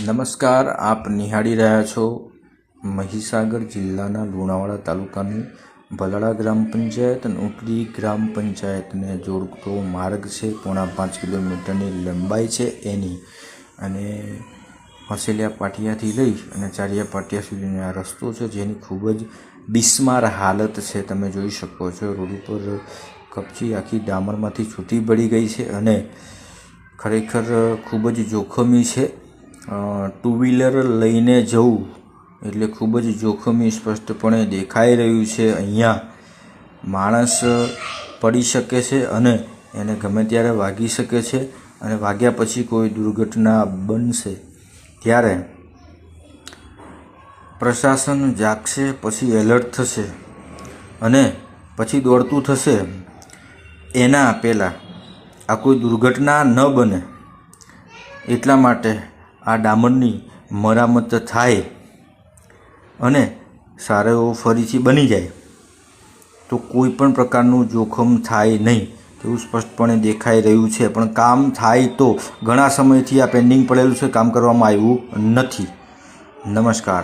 નમસ્કાર, આપ નિહાળી રહ્યા છો મહીસાગર જિલ્લાના લુણાવાડા તાલુકાની ભલાડા ગ્રામ પંચાયત અને ઉટલી ગ્રામ પંચાયતને જોડતો માર્ગ છે. 5.5 કિલોમીટરની લંબાઈ છે એની, અને હસેલિયા પાટિયાથી લઈ અને ચારિયા પાટિયા સુધીનો આ રસ્તો છે, જેની ખૂબ જ બિસ્માર હાલત છે. તમે જોઈ શકો છો, રોડ ઉપર કપચી આખી ડામરમાંથી છૂટી પડી ગઈ છે અને ખરેખર ખૂબ જ જોખમી છે. ટુ વ્હીલર લઈને જવું એટલે ખૂબ જ જોખમી સ્પષ્ટપણે દેખાઈ રહ્યું છે. અહીંયા માણસ પડી શકે છે અને એને ગમે ત્યારે વાગી શકે છે, અને વાગ્યા પછી કોઈ દુર્ઘટના બનશે ત્યારે પ્રશાસન જાગશે, પછી એલર્ટ થશે અને પછી દોડતું થશે. એના પહેલાં આ કોઈ દુર્ઘટના ન બને એટલા માટે આ ડામરની મરામત થાય અને સારો એવો ફરીથી બની જાય તો કોઈ પણ પ્રકારનું જોખમ થાય નહીં તેવું સ્પષ્ટપણે દેખાઈ રહ્યું છે. પણ કામ થાય તો ઘણા સમયથી આ પેન્ડિંગ પડેલું છે, કામ કરવામાં આવ્યું નથી. નમસ્કાર.